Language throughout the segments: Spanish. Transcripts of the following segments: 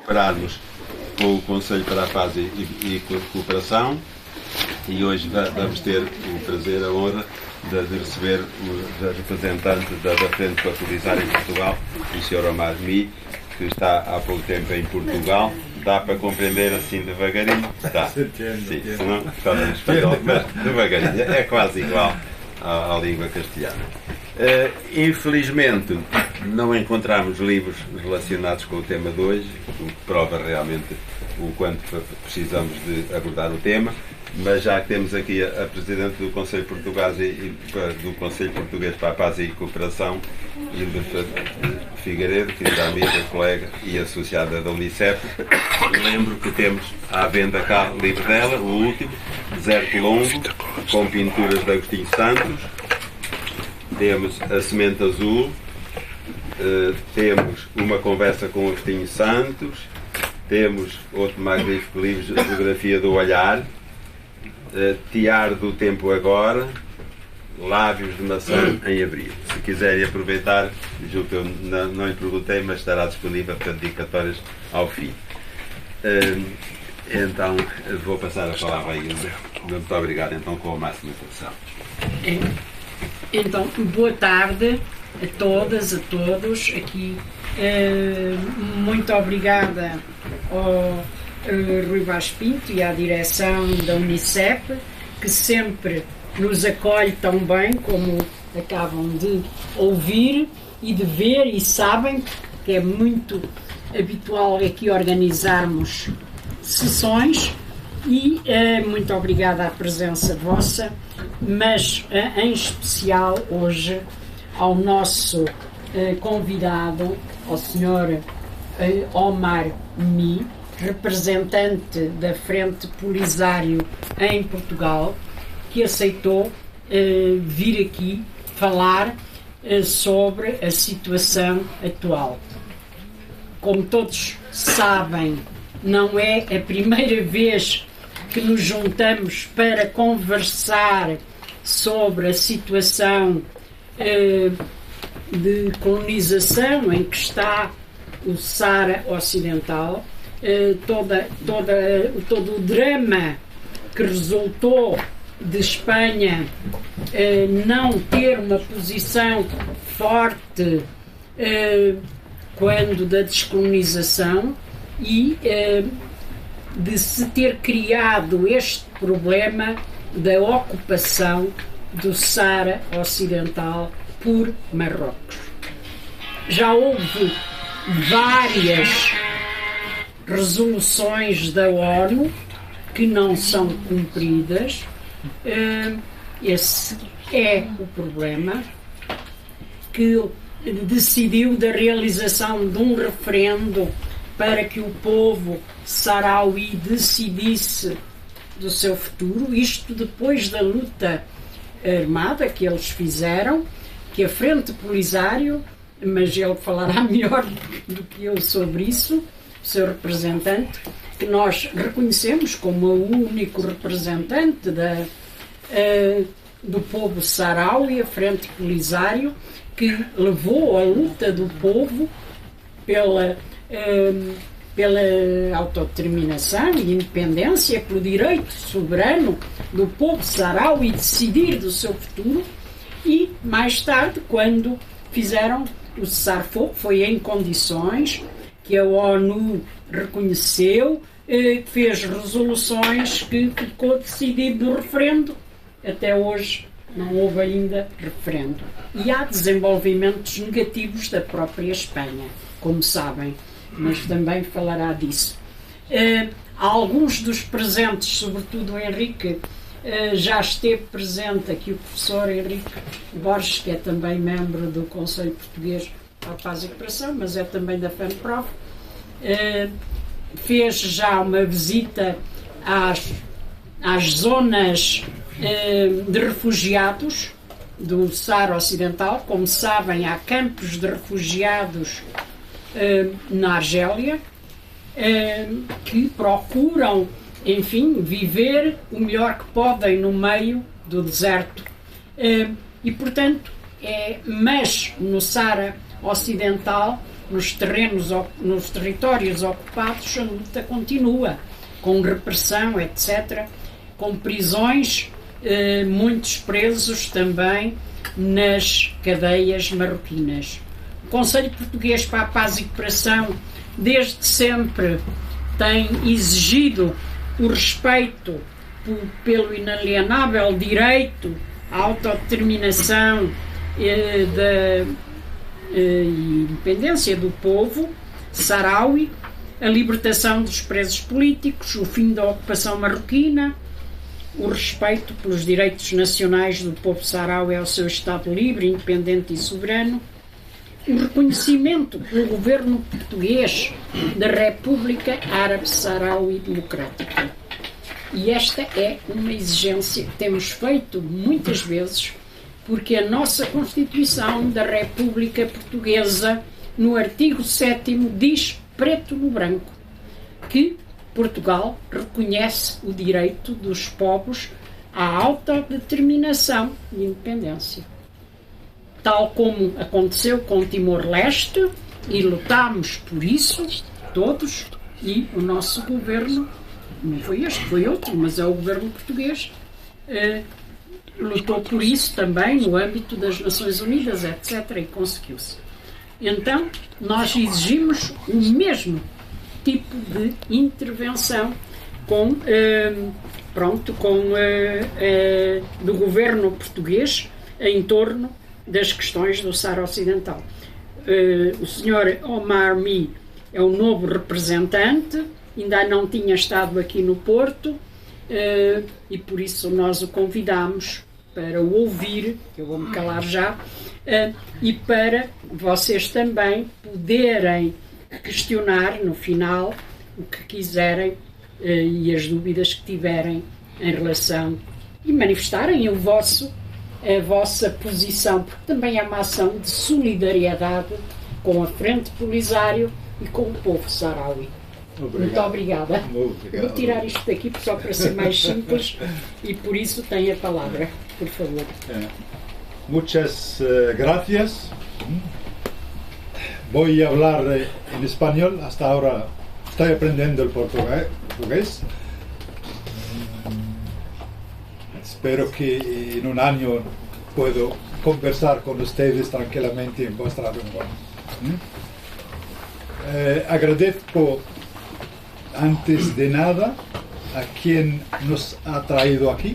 cooperarmos com o Conselho para a Paz e Cooperação, e hoje vamos ter o prazer, a honra de receber o representante da Frente para Polisário em Portugal, o Sr. Omar Mi, que está há pouco tempo em Portugal. Dá para compreender assim devagarinho? Dá. Sim, senão estava em espanhol, mas devagarinho. É quase igual à língua castelhana. Infelizmente, não encontramos livros relacionados com o tema de hoje, o que prova realmente o quanto precisamos de abordar o tema, mas já que temos aqui a Presidente do Conselho Português do Conselho Português para a Paz e Cooperação, Hilda Figueiredo, querida amiga, colega e associada da Unicef, lembro que temos à venda cá o livro dela, o último, Deserto Longo, com pinturas de Agostinho Santos. Temos A Semente Azul, temos Uma Conversa com Agostinho Santos, temos outro magnífico livro, Geografia do Olhar, Tiar do Tempo Agora, Lábios de Maçã em Abril. Se quiserem aproveitar, julgo que eu não lhe perguntei, mas estará disponível para dedicatórias ao fim. Então, vou passar a palavra a Ilza. Muito obrigado, então, com a máxima atenção. Então, boa tarde a todas, a todos aqui. Muito obrigada ao Rui Vaz Pinto e à direção da Unicef, que sempre nos acolhe tão bem, como acabam de ouvir e de ver, e sabem que é muito habitual aqui organizarmos sessões. E muito obrigada à presença vossa, mas em especial hoje ao nosso convidado, ao Sr. Omar Mi, representante da Frente Polisário em Portugal, que aceitou vir aqui falar sobre a situação atual. Como todos sabem, não é a primeira vez que nos juntamos para conversar sobre a situação de colonização em que está o Saara Ocidental, todo o drama que resultou de Espanha não ter uma posição forte quando da descolonização e de se ter criado este problema da ocupação do Saara Ocidental por Marrocos. Já houve várias resoluções da ONU que não são cumpridas. Esse é o problema, que decidiu da realização de um referendo para que o povo sarauí decidisse do seu futuro, isto depois da luta armada que eles fizeram, que a Frente Polisário, mas ele falará melhor do que eu sobre isso, o seu representante, que nós reconhecemos como o único representante do povo sarauí, a Frente Polisário, que levou a luta do povo pela autodeterminação e independência, pelo direito soberano do povo sarauí decidir do seu futuro. E mais tarde, quando fizeram o cessar-fogo, foi em condições que a ONU reconheceu, fez resoluções, que ficou decidido no referendo. Até hoje não houve ainda referendo. E há desenvolvimentos negativos da própria Espanha, como sabem, mas também falará disso. Alguns dos presentes, sobretudo o Henrique, já esteve presente aqui, o professor Henrique Borges, que é também membro do Conselho Português para a Paz e Cooperação, mas é também da FEMPROF, fez já uma visita às zonas de refugiados do Saara Ocidental. Como sabem, há campos de refugiados na Argélia que procuram, enfim, viver o melhor que podem no meio do deserto. E, portanto, mas no Saara Ocidental nos territórios ocupados, a luta continua, com repressão, etc., com prisões, muitos presos também nas cadeias marroquinas. O Conselho Português para a Paz e Cooperação, desde sempre, tem exigido o respeito pelo inalienável direito à autodeterminação e independência do povo saharaui, a libertação dos presos políticos, o fim da ocupação marroquina, o respeito pelos direitos nacionais do povo saharaui ao seu Estado livre, independente e soberano, o reconhecimento pelo governo português da República Árabe Saharaui Democrática. E esta é uma exigência que temos feito muitas vezes, porque a nossa Constituição da República Portuguesa, no artigo 7º, diz preto no branco que Portugal reconhece o direito dos povos à autodeterminação e independência. Tal como aconteceu com Timor-Leste, e lutámos por isso, todos, e o nosso governo, não foi este, foi outro, mas é o governo português, lutou por isso também no âmbito das Nações Unidas, etc., e conseguiu-se. Então, nós exigimos o mesmo tipo de intervenção do governo português em torno das questões do Saara Ocidental. O Sr. Omar Mi é o novo representante, ainda não tinha estado aqui no Porto, e por isso nós o convidamos para o ouvir, eu vou-me calar já, e para vocês também poderem questionar no final o que quiserem e as dúvidas que tiverem em relação e manifestarem a vossa posição, porque também é uma ação de solidariedade com a Frente Polisário e com o povo saharaui. Muito obrigada. Vou tirar isto daqui só para ser mais simples e por isso tem a palavra, por favor. Muchas gracias. Voy a hablar en español. Hasta ahora estoy aprendiendo el portugués. Espero que en un año puedo conversar con ustedes tranquilamente en vuestra lengua. Agradezco antes de nada a quien nos ha traído aquí,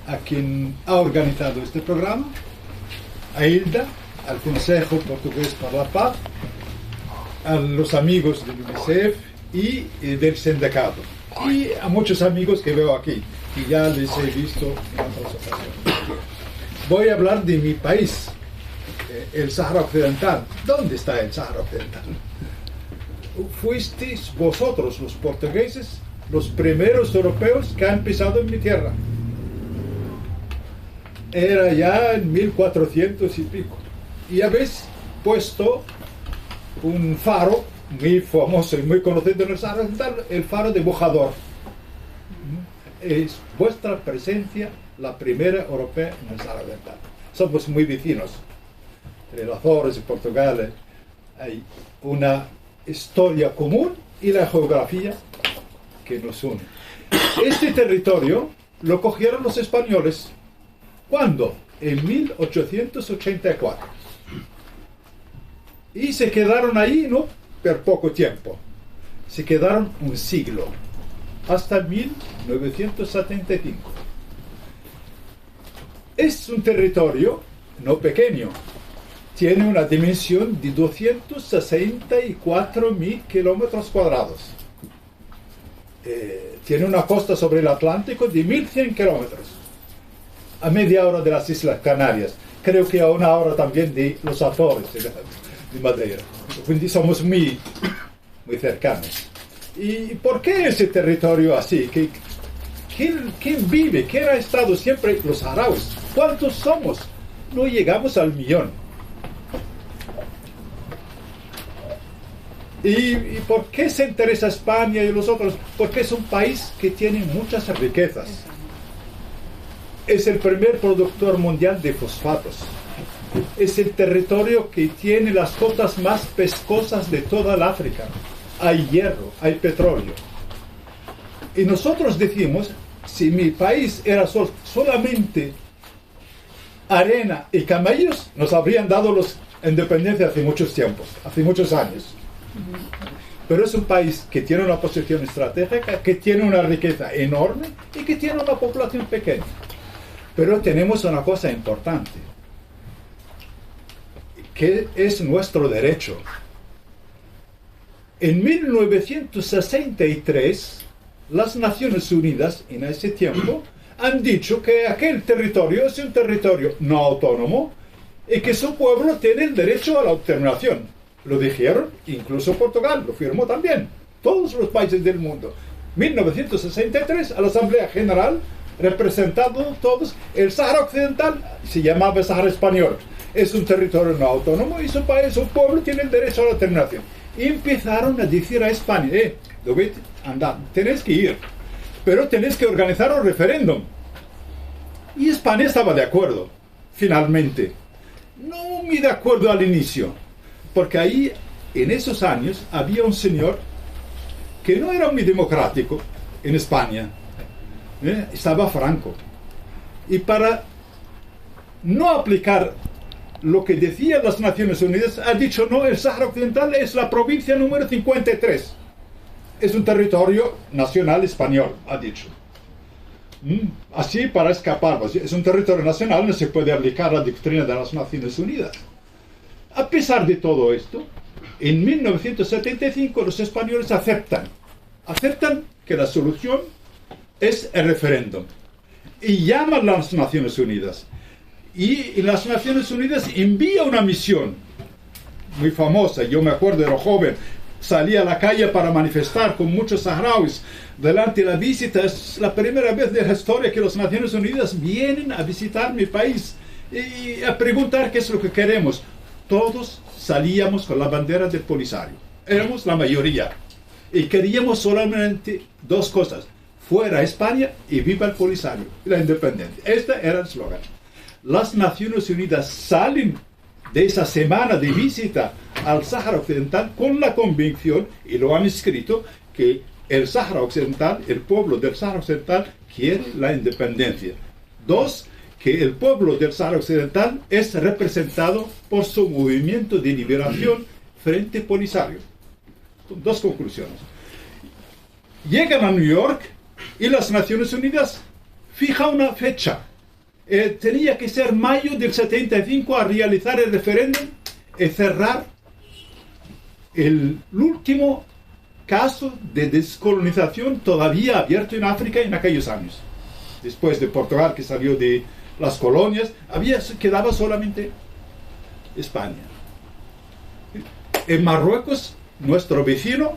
a quien ha organizado este programa, a Hilda, al Consejo Portugués para la Paz, a los amigos del UNICEF y del sindicato, y a muchos amigos que veo aquí, y ya les he visto en otras ocasiones. Voy a hablar de mi país, el Sahara Occidental. ¿Dónde está el Sahara Occidental? Fuisteis vosotros, los portugueses, los primeros europeos que han pisado en mi tierra. Era ya en 1400 y pico. Y habéis puesto un faro muy famoso y muy conocido en el Sahara Occidental, el faro de Bojador. Es vuestra presencia la primera europea en el Sahara Occidental. Somos muy vecinos. Entre los Azores y Portugal hay una historia común y la geografía que nos une. Este territorio lo cogieron los españoles. ¿Cuándo? En 1884. Y se quedaron ahí, no por poco tiempo. Se quedaron un siglo, hasta 1975. Es un territorio no pequeño. Tiene una dimensión de 264.000 kilómetros cuadrados. Tiene una costa sobre el Atlántico de 1.100 kilómetros. A media hora de las Islas Canarias. Creo que a una hora también de los Azores, de Madeira. Somos muy cercanos. ¿Y por qué ese territorio así? ¿Quién vive? ¿Quién ha estado siempre? Los saharauis. ¿Cuántos somos? No llegamos al 1.000.000. ¿Y por qué se interesa España y los otros? Porque es un país que tiene muchas riquezas. Es el primer productor mundial de fosfatos. es el territorio que tiene las cotas más pescosas de toda el África. Hay hierro, hay petróleo. Y nosotros decimos, si mi país era solamente arena y camellos, nos habrían dado la independencia hace muchos tiempos, hace muchos años. Pero es un país que tiene una posición estratégica, que tiene una riqueza enorme y que tiene una población pequeña. Pero tenemos una cosa importante, que es nuestro derecho. En 1963, las Naciones Unidas, en ese tiempo, han dicho que aquel territorio es un territorio no autónomo y que su pueblo tiene el derecho a la autodeterminación. Lo dijeron, incluso Portugal, lo firmó también, todos los países del mundo. 1963, a la Asamblea General, representado todos, el Sáhara Occidental se llamaba Sáhara Español. Es un territorio no autónomo y su país, su pueblo tiene el derecho a la determinación. Y empezaron a decir a España, andad, tenéis que ir, pero tenéis que organizar un referéndum. Y España estaba de acuerdo, finalmente. No muy de acuerdo al inicio, porque ahí, en esos años, había un señor que no era muy democrático en España. Estaba Franco. Y para no aplicar lo que decían las Naciones Unidas, ha dicho, no, el Sáhara Occidental es la provincia número 53. Es un territorio nacional español, ha dicho. Así para escapar, es un territorio nacional, no se puede aplicar la doctrina de las Naciones Unidas. A pesar de todo esto, en 1975 los españoles aceptan que la solución es el referéndum y llaman a las Naciones Unidas. Y las Naciones Unidas envía una misión muy famosa. Yo me acuerdo, era joven, salí a la calle para manifestar con muchos saharauis delante de la visita. Es la primera vez de la historia que las Naciones Unidas vienen a visitar mi país y a preguntar qué es lo que queremos. Todos salíamos con la bandera del Polisario. Éramos la mayoría. Y queríamos solamente dos cosas: fuera España y viva el Polisario, la independencia. Este era el eslogan. Las Naciones Unidas salen de esa semana de visita al Sáhara Occidental con la convicción, y lo han escrito, que el Sáhara Occidental, el pueblo del Sáhara Occidental, quiere la independencia. Dos, que el pueblo del Sáhara Occidental es representado por su movimiento de liberación Frente Polisario. Dos conclusiones. Llegan a New York y las Naciones Unidas fijan una fecha. Tenía que ser mayo del 75 a realizar el referéndum y cerrar el último caso de descolonización todavía abierto en África en aquellos años. Después de Portugal, que salió de las colonias, quedaba solamente España. En Marruecos, nuestro vecino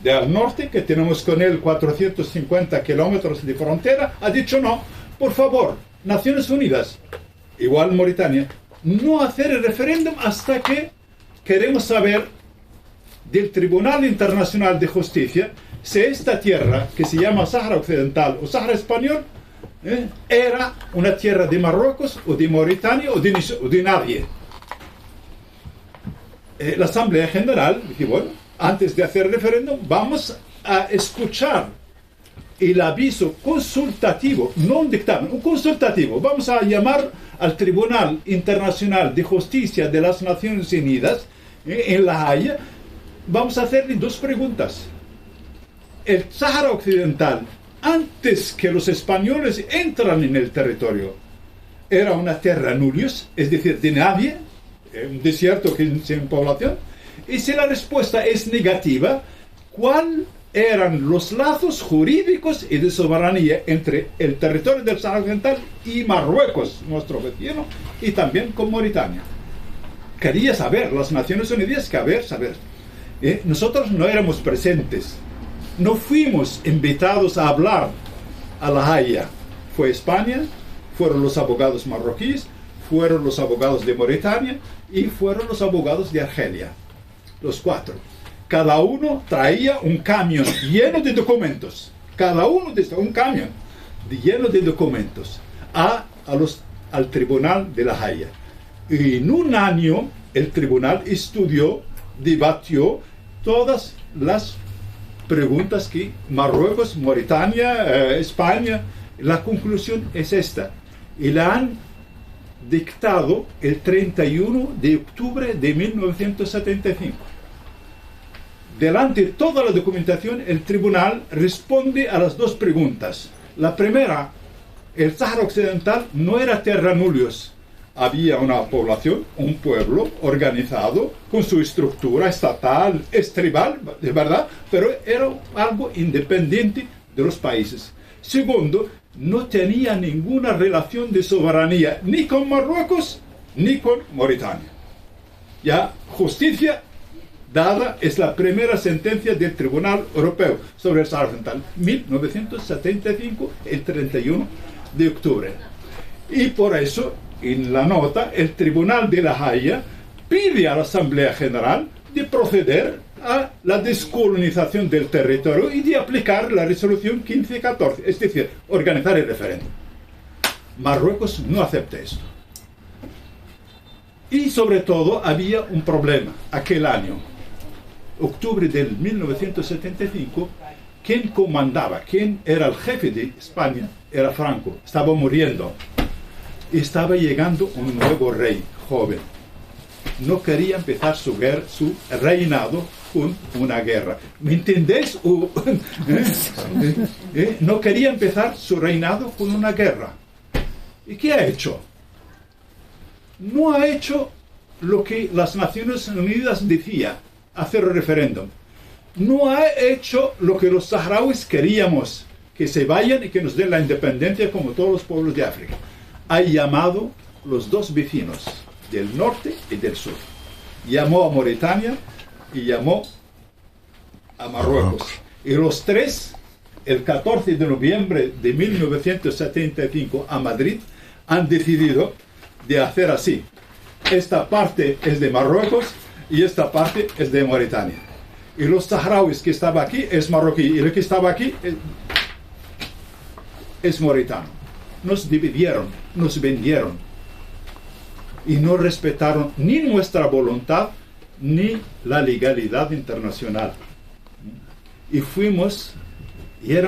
del norte, que tenemos con él 450 kilómetros de frontera, ha dicho no, por favor, Naciones Unidas, igual Mauritania, no hacer el referéndum hasta que queremos saber del Tribunal Internacional de Justicia si esta tierra, que se llama Sáhara Occidental o Sáhara Español, era una tierra de Marruecos o de Mauritania o de nadie. La Asamblea General dice, bueno, antes de hacer el referéndum vamos a escuchar el aviso consultativo, no un dictamen, un consultativo. Vamos a llamar al Tribunal Internacional de Justicia de las Naciones Unidas en La Haya. Vamos a hacerle dos preguntas. El Sáhara Occidental, antes que los españoles entran en el territorio, era una terra nullius, es decir, de nadie, un desierto sin población. Y si la respuesta es negativa, ¿cuál eran los lazos jurídicos y de soberanía entre el territorio del Sáhara Occidental y Marruecos, nuestro vecino, y también con Mauritania? Quería saber, las Naciones Unidas, saber. Nosotros no éramos presentes, no fuimos invitados a hablar a La Haya. Fue España, fueron los abogados marroquíes, fueron los abogados de Mauritania y fueron los abogados de Argelia, los cuatro. Cada uno traía un camión lleno de documentos. Cada uno de estos, un camión lleno de documentos al Tribunal de La Haya. Y en un año el tribunal estudió, debatió todas las preguntas que Marruecos, Mauritania, España. La conclusión es esta. Y la han dictado el 31 de octubre de 1975. Delante de toda la documentación, el tribunal responde a las dos preguntas. La primera, el Sáhara Occidental no era terra nullius. Había una población, un pueblo organizado con su estructura estatal, tribal, de verdad, pero era algo independiente de los países. Segundo, no tenía ninguna relación de soberanía ni con Marruecos ni con Mauritania. Ya, justicia dada es la primera sentencia del Tribunal Europeo sobre el Sáhara Occidental, 1975, el 31 de octubre. Y por eso, en la nota, el Tribunal de La Haya pide a la Asamblea General de proceder a la descolonización del territorio y de aplicar la resolución 1514, es decir, organizar el referéndum. Marruecos no acepta esto. Y sobre todo había un problema. Aquel año, octubre del 1975, quien comandaba, quien era el jefe de España, era Franco. Estaba muriendo. Estaba llegando un nuevo rey, joven. No quería empezar su reinado con una guerra. ¿Me entendéis? No quería empezar su reinado con una guerra. ¿Y qué ha hecho? No ha hecho lo que las Naciones Unidas decían, hacer el referéndum. No ha hecho lo que los saharauis queríamos, que se vayan y que nos den la independencia como todos los pueblos de África. Ha llamado los dos vecinos del norte y del sur. Llamó a Mauritania y llamó a Marruecos. Y los tres, el 14 de noviembre de 1975 a Madrid, han decidido de hacer así. Esta parte es de Marruecos y esta parte es de Mauritania. Y los saharauis que estaba aquí es marroquí y el que estaba aquí es mauritano. Nos dividieron, nos vendieron y no respetaron ni nuestra voluntad ni la legalidad internacional. Y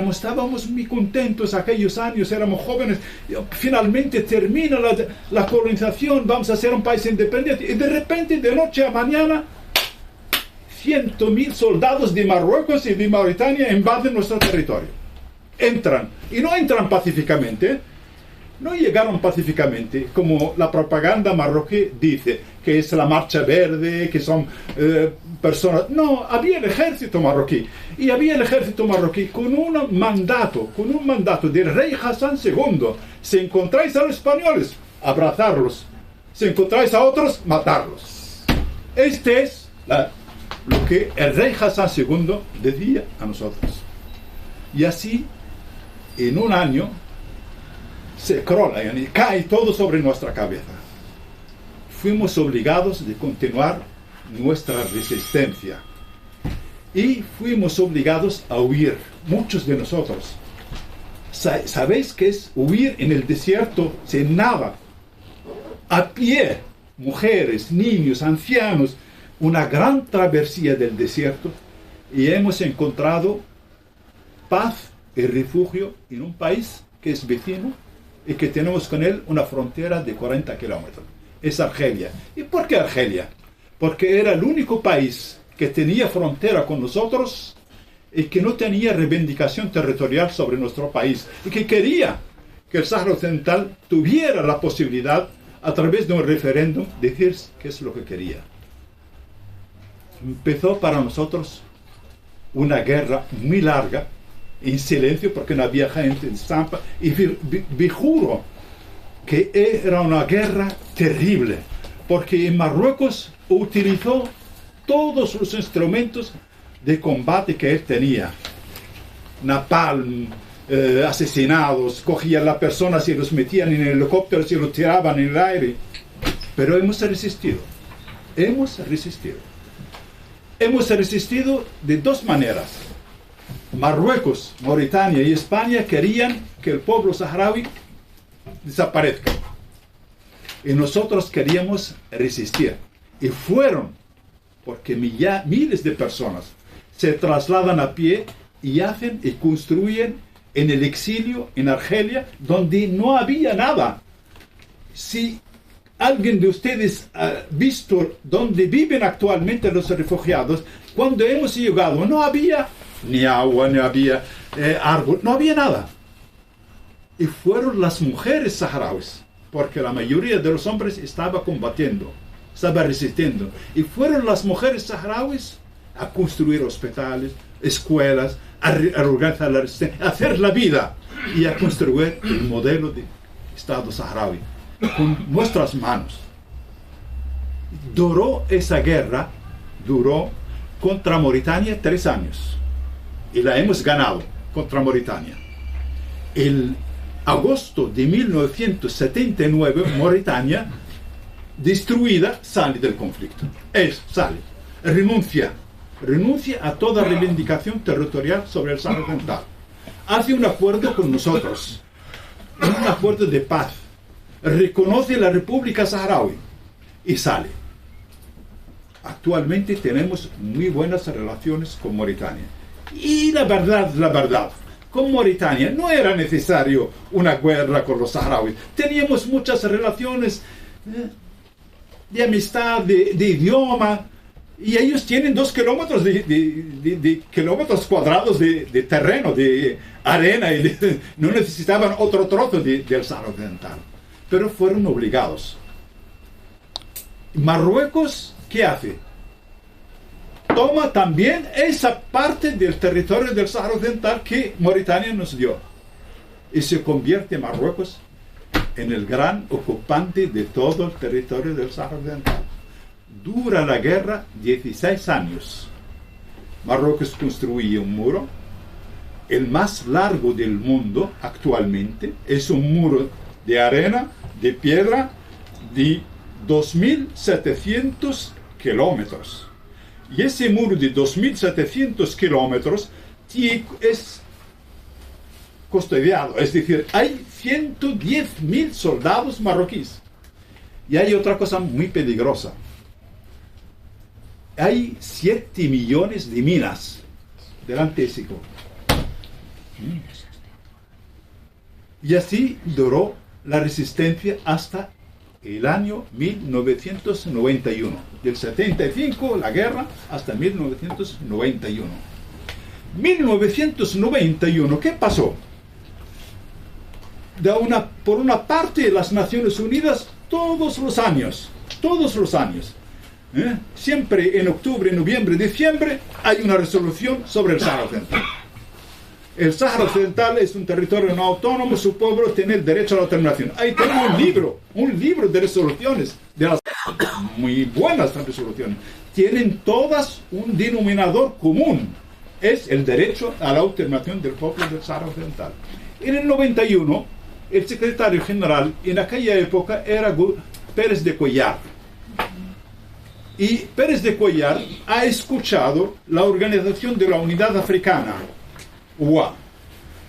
estábamos muy contentos aquellos años, éramos jóvenes, finalmente termina la colonización, vamos a ser un país independiente, y de repente, de noche a mañana, 100.000 soldados de Marruecos y de Mauritania invaden nuestro territorio. Entran, y no entran pacíficamente, no llegaron pacíficamente, como la propaganda marroquí dice, que es la marcha verde, que son personas. No, había el ejército marroquí. Y había el ejército marroquí con un mandato del rey Hassan II. Si encontráis a los españoles, abrazarlos. Si encontráis a otros, matarlos. Este es lo que el rey Hassan II decía a nosotros. Y así, en un año, se crola y cae todo sobre nuestra cabeza. Fuimos obligados de continuar nuestra resistencia y fuimos obligados a huir, muchos de nosotros. ¿Sabéis qué es huir en el desierto sin nada? A pie, mujeres, niños, ancianos, una gran travesía del desierto, y hemos encontrado paz y refugio en un país que es vecino y que tenemos con él una frontera de 40 kilómetros. Es Argelia. ¿Y por qué Argelia? Porque era el único país que tenía frontera con nosotros y que no tenía reivindicación territorial sobre nuestro país y que quería que el Sáhara Occidental tuviera la posibilidad, a través de un referéndum, de decir qué es lo que quería. Empezó para nosotros una guerra muy larga, en silencio, porque no había gente en Zampa, y vi juro que era una guerra terrible, porque en Marruecos utilizó todos los instrumentos de combate que él tenía. Napalm, asesinados, cogían a las personas y los metían en helicópteros y los tiraban en el aire. Pero hemos resistido. Hemos resistido de dos maneras. Marruecos, Mauritania y España querían que el pueblo saharaui desaparezca. Y nosotros queríamos resistir. Y fueron, porque miles de personas se trasladan a pie y hacen y construyen en el exilio, en Argelia, donde no había nada. Si alguien de ustedes ha visto dónde viven actualmente los refugiados, cuando hemos llegado no había ni agua, ni había árbol, no había nada. Y fueron las mujeres saharauis, porque la mayoría de los hombres estaba combatiendo, estaba resistiendo. Y fueron las mujeres saharauis a construir hospitales, escuelas, a organizar la resistencia, a hacer la vida y a construir el modelo de Estado saharaui con nuestras manos. Duró esa guerra, contra Mauritania 3 años y la hemos ganado contra Mauritania. El agosto de 1979, Mauritania, destruida, sale del conflicto. Sale, renuncia a toda reivindicación territorial sobre el Sáhara Occidental. Hace un acuerdo con nosotros, un acuerdo de paz. Reconoce la República Saharaui y sale. Actualmente tenemos muy buenas relaciones con Mauritania. Y la verdad, con Mauritania no era necesario una guerra con los saharauis. Teníamos muchas relaciones de amistad, de idioma, y ellos tienen 2 kilómetros de kilómetros cuadrados de terreno, de arena, y no necesitaban otro trozo del Sáhara Occidental. Pero fueron obligados. Marruecos, ¿qué hace? Toma también esa parte del territorio del Sáhara Occidental que Mauritania nos dio. Y se convierte Marruecos en el gran ocupante de todo el territorio del Sáhara Occidental. Dura la guerra 16 años. Marruecos construye un muro, el más largo del mundo actualmente. Es un muro de arena, de piedra, de 2.700 kilómetros. Y ese muro de 2.700 kilómetros es custodiado, es decir, hay 110.000 soldados marroquíes. Y hay otra cosa muy peligrosa. Hay 7 millones de minas delante de Sico. Y así duró la resistencia hasta el año 1991. Del 75, la guerra, hasta 1991. 1991, ¿qué pasó? Por una parte, las Naciones Unidas, todos los años, siempre en octubre, noviembre, diciembre, hay una resolución sobre el Sáhara Occidental. El Sáhara Occidental es un territorio no autónomo, su pueblo tiene el derecho a la autodeterminación. Ahí tengo un libro de resoluciones, de las muy buenas resoluciones. Tienen todas un denominador común, es el derecho a la autodeterminación del pueblo del Sáhara Occidental. En el 91, el secretario general en aquella época era Pérez de Cuéllar. Y Pérez de Cuéllar ha escuchado la Organización de la Unidad Africana, OUA,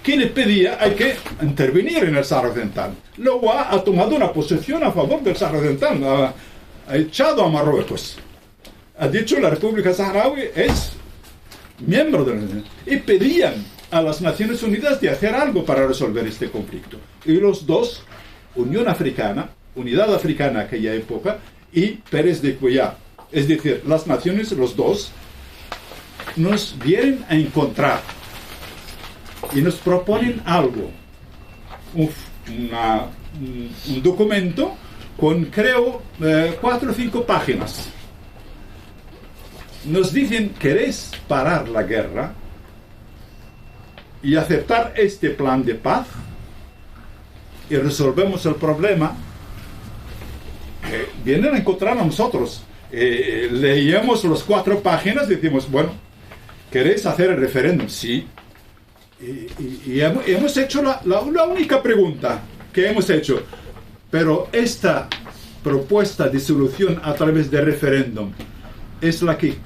que le pedía hay que intervenir en el Sáhara Occidental. La OUA ha tomado una posición a favor del Sáhara Occidental, ha echado a Marruecos. Ha dicho la República Saharaui es miembro de la Unión. Y pedían a las Naciones Unidas de hacer algo para resolver este conflicto. Y los dos, Unión Africana, Unidad Africana aquella época, y Pérez de Cuéllar, es decir, las naciones, los dos, nos vienen a encontrar y nos proponen algo, un documento con, creo, 4 o 5 páginas. Nos dicen, ¿queréis parar la guerra y aceptar este plan de paz? Y resolvemos el problema. Vienen a encontrar a nosotros. Leíamos las 4 páginas y decimos, bueno, ¿queréis hacer el referéndum? Sí. Y hemos hecho la única pregunta que hemos hecho. Pero esta propuesta de solución a través de referéndum es la que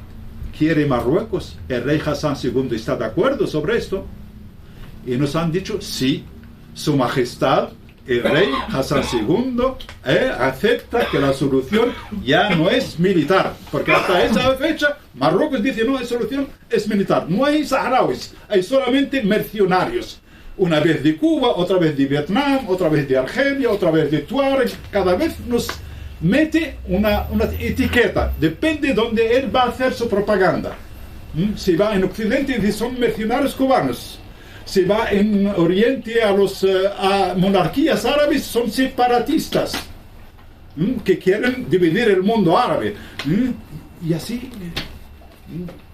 quiere Marruecos. El rey Hassan II está de acuerdo sobre esto. Y nos han dicho, sí, su majestad el rey Hassan II acepta que la solución ya no es militar, porque hasta esa fecha Marruecos dice no, la solución es militar, no hay saharauis, hay solamente mercenarios, una vez de Cuba, otra vez de Vietnam, otra vez de Argelia, otra vez de Tuareg, cada vez nos mete una etiqueta, depende de dónde él va a hacer su propaganda. Si va en Occidente dice son mercenarios cubanos, si va en Oriente a monarquías árabes son separatistas que quieren dividir el mundo árabe, y así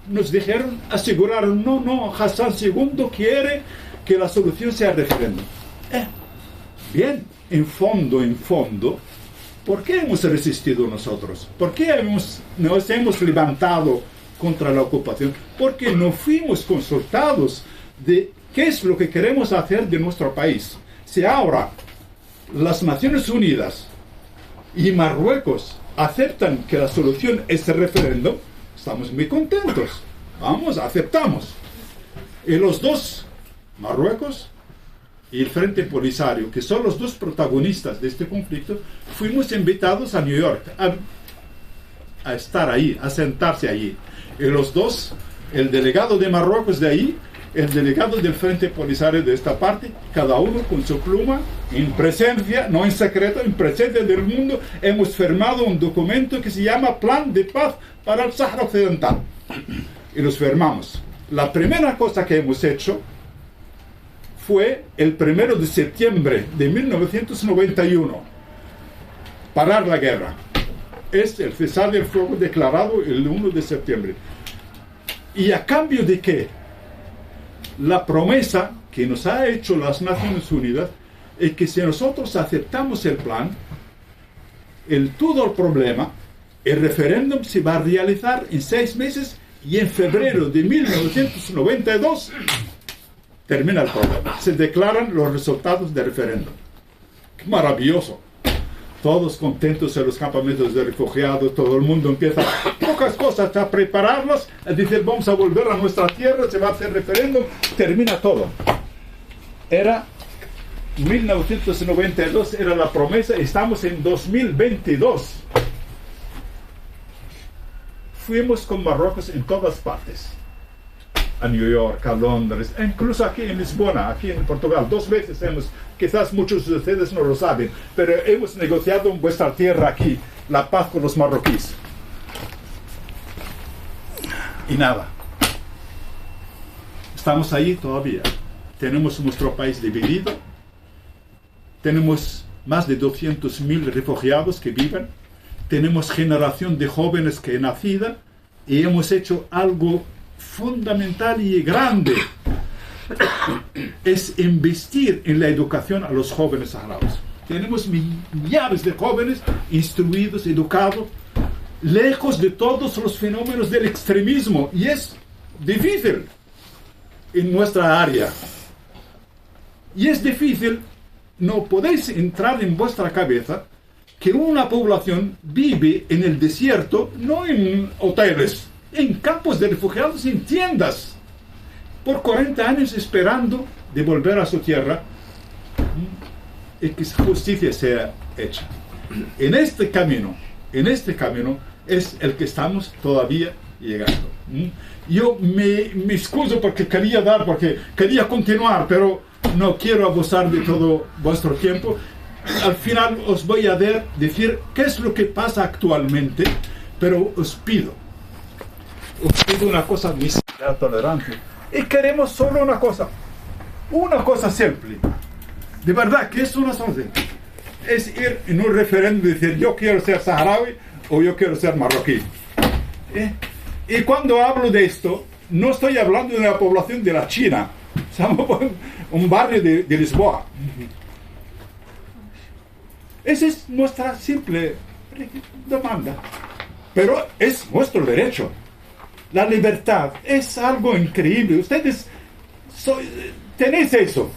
nos dijeron, aseguraron, no, Hassan II quiere que la solución sea el referéndum. Bien, en fondo, ¿por qué hemos resistido nosotros? ¿Por qué nos hemos levantado contra la ocupación? Porque no fuimos consultados de qué es lo que queremos hacer de nuestro país. Si ahora las Naciones Unidas y Marruecos aceptan que la solución es el referéndum, estamos muy contentos. Vamos, aceptamos. Y los dos, Marruecos y el Frente Polisario, que son los dos protagonistas de este conflicto, fuimos invitados a New York a estar ahí, a sentarse allí. Y los dos, el delegado de Marruecos de ahí, el delegado del Frente Polisario de esta parte, cada uno con su pluma, en presencia, no en secreto, en presencia del mundo, hemos firmado un documento que se llama Plan de Paz para el Sáhara Occidental. Y los firmamos. La primera cosa que hemos hecho fue el 1 de septiembre de 1991, parar la guerra. Es el cesar del fuego declarado el 1 de septiembre. ¿Y a cambio de qué? La promesa que nos ha hecho las Naciones Unidas es que si nosotros aceptamos el plan, todo el problema, el referéndum se va a realizar en 6 meses y en febrero de 1992 termina el problema. Se declaran los resultados del referéndum. ¡Qué maravilloso! Todos contentos en los campamentos de refugiados, todo el mundo empieza pocas cosas a prepararlas, a decir vamos a volver a nuestra tierra, se va a hacer referéndum, termina todo. Era 1992, era la promesa, estamos en 2022. Fuimos con Marruecos en todas partes, a New York, a Londres, incluso aquí en Lisboa, aquí en Portugal, 2 veces quizás muchos de ustedes no lo saben, pero hemos negociado en vuestra tierra aquí la paz con los marroquíes. Y nada. Estamos ahí todavía. Tenemos nuestro país dividido, tenemos más de 200.000 refugiados que viven, tenemos generación de jóvenes que nacida y hemos hecho algo fundamental y grande, es investir en la educación a los jóvenes saharauis. Tenemos millares de jóvenes instruidos, educados, lejos de todos los fenómenos del extremismo, y es difícil en nuestra área. Y es difícil, no podéis entrar en vuestra cabeza que una población vive en el desierto, no en hoteles, en campos de refugiados, en tiendas, por 40 años esperando de volver a su tierra y que justicia sea hecha. En este camino es el que estamos todavía llegando. Yo me excuso porque quería continuar, pero no quiero abusar de todo vuestro tiempo. Al final os voy a decir qué es lo que pasa actualmente, pero os pido una cosa, miserable, tolerante. Y queremos solo una cosa simple. De verdad, que es una sola. Es ir en un referéndum y decir, yo quiero ser saharaui o yo quiero ser marroquí. Y cuando hablo de esto, no estoy hablando de una población de la China. Estamos en un barrio de Lisboa. Esa es nuestra simple demanda. Pero es nuestro derecho. La libertad es algo increíble. Ustedes tenéis eso.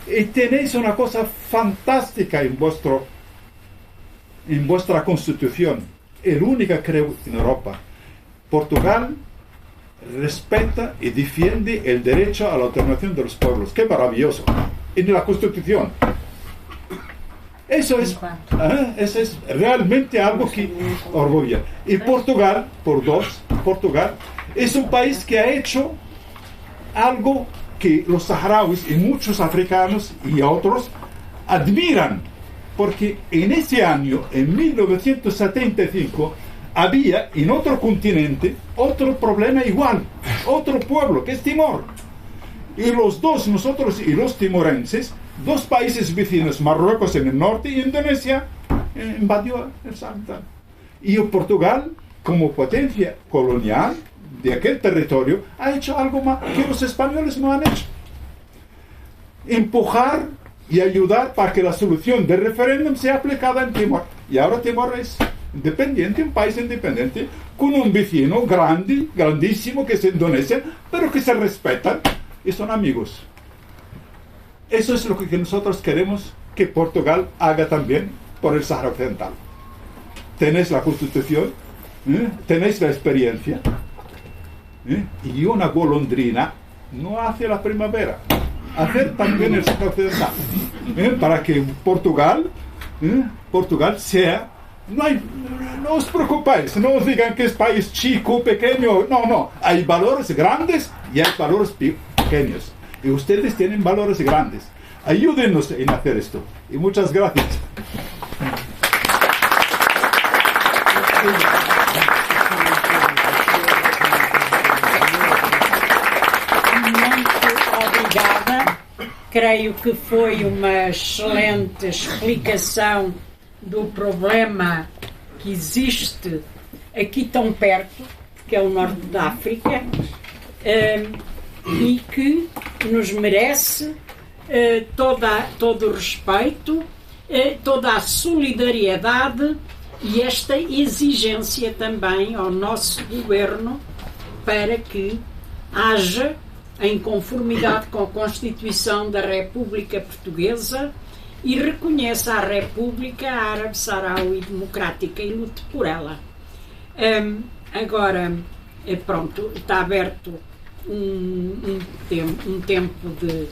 Y tenéis una cosa fantástica en vuestra constitución. El única, creo, en Europa. Portugal respeta y defiende el derecho a la autodeterminación de los pueblos. ¡Qué maravilloso! En la constitución. Eso es realmente algo que orgullo. Y Portugal, Portugal es un país que ha hecho algo que los saharauis y muchos africanos y otros admiran, porque en ese año, en 1975, había en otro continente otro problema igual, otro pueblo, que es Timor. Y los dos, nosotros y los timorenses, dos países vecinos, Marruecos en el norte y Indonesia, invadió el Sahara. Y Portugal, como potencia colonial de aquel territorio, ha hecho algo más que los españoles no han hecho. Empujar y ayudar para que la solución del referéndum sea aplicada en Timor. Y ahora Timor es independiente, un país independiente, con un vecino grande, grandísimo, que es Indonesia, pero que se respetan y son amigos. Eso es lo que nosotros queremos que Portugal haga también por el Sahara Occidental. Tenéis la Constitución, tenéis la experiencia, y una golondrina no hace la primavera. Hacer también el Sahara Occidental, para que Portugal sea... No os preocupéis, no os digan que es país chico, pequeño, no, hay valores grandes y hay valores pequeños, y ustedes tienen valores grandes. Ayúdennos en hacer esto, y muchas gracias. Muito obrigada. Creio que foi uma excelente explicação do problema que existe aqui tão perto, que é o norte da África, e que nos merece todo o respeito, toda a solidariedade e esta exigência também ao nosso governo para que haja, em conformidade com a Constituição da República Portuguesa, e reconheça a República Árabe Saharaui Democrática e lute por ela. Agora, pronto, está aberto um tempo de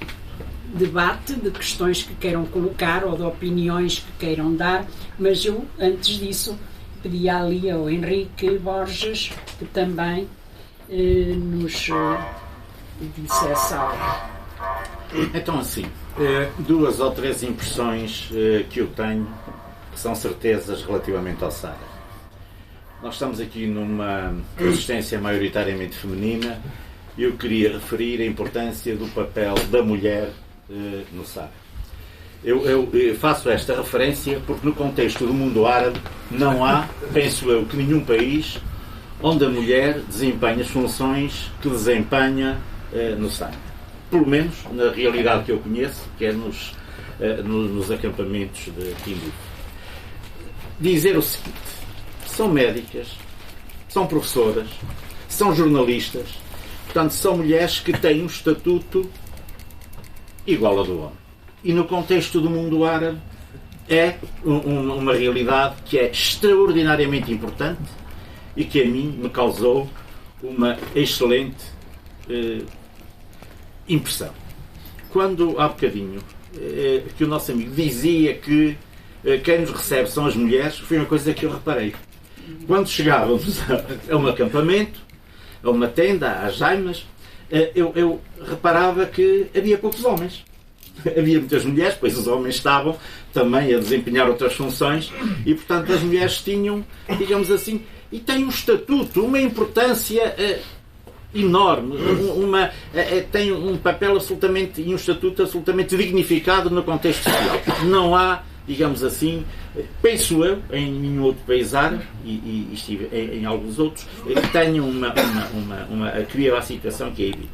debate, de questões que queiram colocar ou de opiniões que queiram dar, mas eu, antes disso, pedi ali ao Henrique Borges que também nos dissesse algo. Então, assim, duas ou três impressões que eu tenho, que são certezas relativamente ao Sahara. Nós estamos aqui numa resistência maioritariamente feminina e eu queria referir a importância do papel da mulher no Sahara. Eu faço esta referência porque no contexto do mundo árabe não há, penso eu, que nenhum país onde a mulher desempenha as funções que desempenha no Sahara. Pelo menos na realidade que eu conheço, que é nos acampamentos de Timbuktu. Dizer o seguinte: são médicas, são professoras, são jornalistas, portanto são mulheres que têm um estatuto igual ao do homem. E no contexto do mundo árabe é uma realidade que é extraordinariamente importante e que a mim me causou uma excelente impressão. Quando há bocadinho que o nosso amigo dizia que quem nos recebe são as mulheres, foi uma coisa que eu reparei. Quando chegávamos a um acampamento, a uma tenda, às jaimas, eu reparava que havia poucos homens. Havia muitas mulheres, pois os homens estavam também a desempenhar outras funções e, portanto, as mulheres tinham, digamos assim, e têm um estatuto, uma importância enorme, tem um papel absolutamente e um estatuto absolutamente dignificado no contexto social. Não há, digamos assim, penso eu, em nenhum outro país árabe e estive em alguns outros, que tenham que viva a situação que é evidente.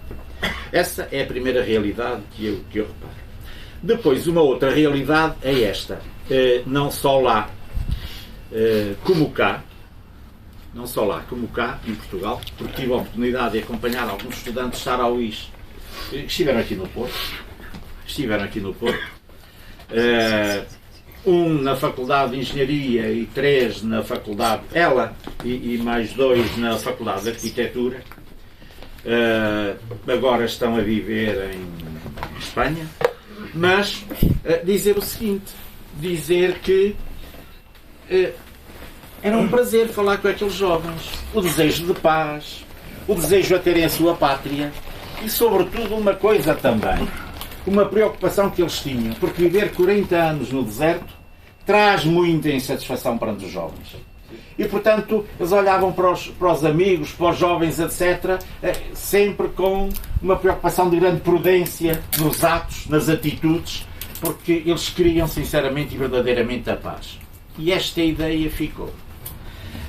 Essa é a primeira realidade que eu reparo. Depois, uma outra realidade é esta. Não só lá como cá, em Portugal, porque tive a oportunidade de acompanhar alguns estudantes sarauís que estiveram aqui no Porto. Um na Faculdade de Engenharia e 3 na Faculdade, ela e mais 2 na Faculdade de Arquitetura. Agora estão a viver em Espanha. Mas dizer o seguinte: dizer que era um prazer falar com aqueles jovens. O desejo de paz, o desejo a terem a sua pátria e, sobretudo, uma coisa também, uma preocupação que eles tinham, porque viver 40 anos no deserto traz muita insatisfação perante os jovens. E, portanto, eles olhavam para os amigos, para os jovens, etc., sempre com uma preocupação de grande prudência nos atos, nas atitudes, porque eles queriam, sinceramente e verdadeiramente, a paz. E esta ideia ficou.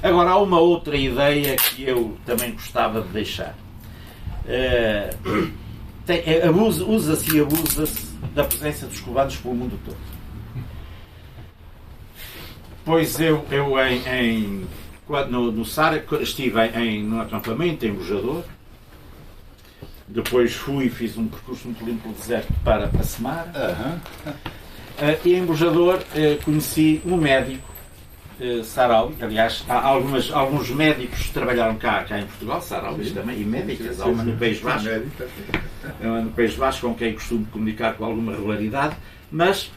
Agora, há uma outra ideia que eu também gostava de deixar. Usa-se e abusa-se da presença dos cubanos pelo mundo todo. Pois eu no Saara, estive no acampamento em Bojador, depois fui e fiz um percurso muito limpo pelo deserto para Semara, e em Bojador conheci um médico, Saraui. Aliás, há alguns médicos que trabalharam cá em Portugal, Sarauis também, e médicas, há uma no País Vasco, com quem costumo comunicar com alguma regularidade, mas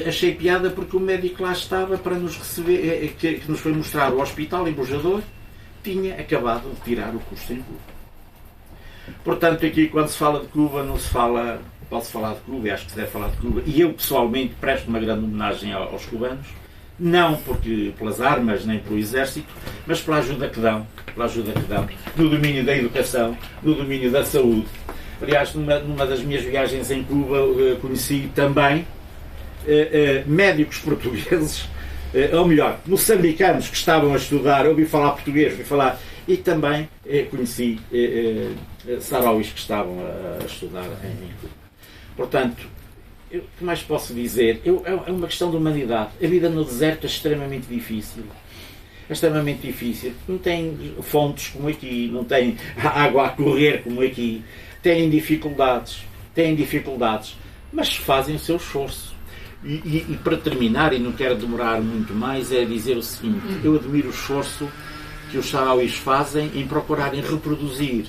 achei piada porque o médico lá estava para nos receber, que nos foi mostrar o hospital em Bojador, tinha acabado de tirar o curso em Cuba. Portanto, aqui quando se fala de Cuba, não se fala, pode-se falar de Cuba, e acho que se deve falar de Cuba, e eu pessoalmente presto uma grande homenagem aos cubanos, não pelas armas nem pelo exército, mas pela ajuda que dão, no domínio da educação, no domínio da saúde. Aliás, numa das minhas viagens em Cuba, conheci também médicos portugueses, ou melhor, moçambicanos que estavam a estudar, ouvi falar português, e também conheci sarauis que estavam a estudar em Cuba. Portanto, o que mais posso dizer? É uma questão de humanidade. A vida no deserto é extremamente difícil. Não tem fontes como aqui, não tem água a correr como aqui. Têm dificuldades, mas fazem o seu esforço. E para terminar, e não quero demorar muito mais, é dizer o seguinte: eu admiro o esforço que os sarauis fazem em procurarem reproduzir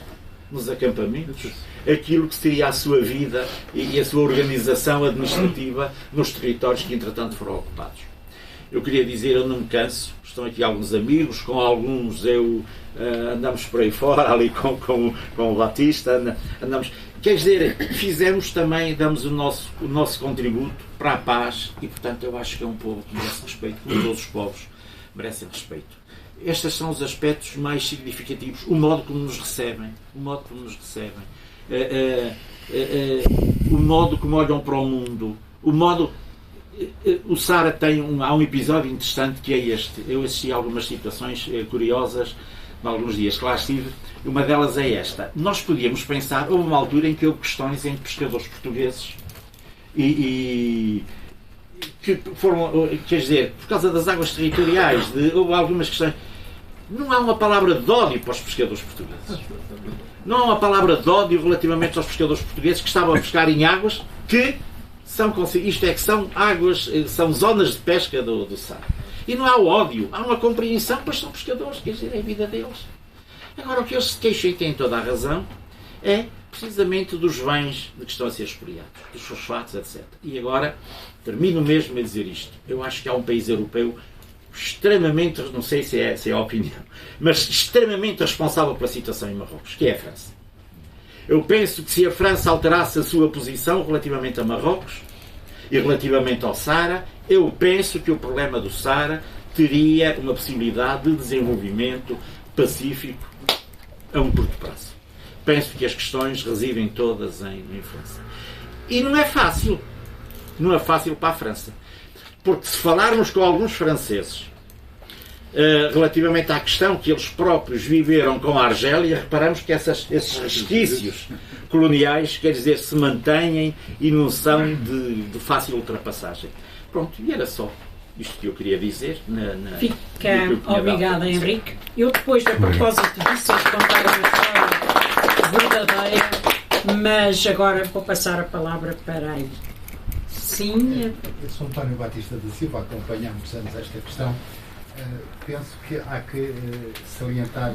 nos acampamentos aquilo que seria a sua vida e a sua organização administrativa nos territórios que entretanto foram ocupados. Eu queria dizer, eu não me canso, estão aqui alguns amigos, com alguns andamos por aí fora, ali com o Batista, andamos, quer dizer, fizemos também, damos o nosso contributo para a paz e, portanto, eu acho que é um povo que merece respeito, como todos os povos merecem respeito. Estes são os aspectos mais significativos, o modo como nos recebem, o modo como olham para o mundo, o Saara há um episódio interessante que é este. Eu assisti a algumas situações curiosas em alguns dias que lá estive. Uma delas é esta: nós podíamos pensar, houve uma altura em que houve questões entre pescadores portugueses e que foram, quer dizer, por causa das águas territoriais, houve algumas questões. Não há uma palavra de ódio para os pescadores portugueses. Não há uma palavra de ódio relativamente aos pescadores portugueses que estavam a pescar em águas que são águas, são zonas de pesca do Saara. E não há ódio, há uma compreensão, pois são pescadores, quer dizer, é a vida deles. Agora, o que eles se queixam, e têm toda a razão, é precisamente dos bens de que estão a ser expoliados, dos fosfatos, etc. E agora, termino mesmo a dizer isto. Eu acho que há um país europeu extremamente, não sei se é a opinião, mas extremamente responsável pela situação em Marrocos, que é a França. Eu penso que se a França alterasse a sua posição relativamente a Marrocos e relativamente ao Saara, eu penso que o problema do Saara teria uma possibilidade de desenvolvimento pacífico a um curto prazo. Penso que as questões residem todas em França. E não é fácil. Não é fácil para a França. Porque se falarmos com alguns franceses relativamente à questão que eles próprios viveram com a Argélia, reparamos que esses resquícios coloniais, quer dizer, se mantêm e não são de fácil ultrapassagem. Pronto, e era só isto que eu queria dizer. Fica obrigada, Henrique. Eu depois, a propósito disso, vou contar uma história verdadeira, mas agora vou passar a palavra para aí. Sim. Eu sou António Batista da Silva, acompanhamos esta questão. Penso que há que salientar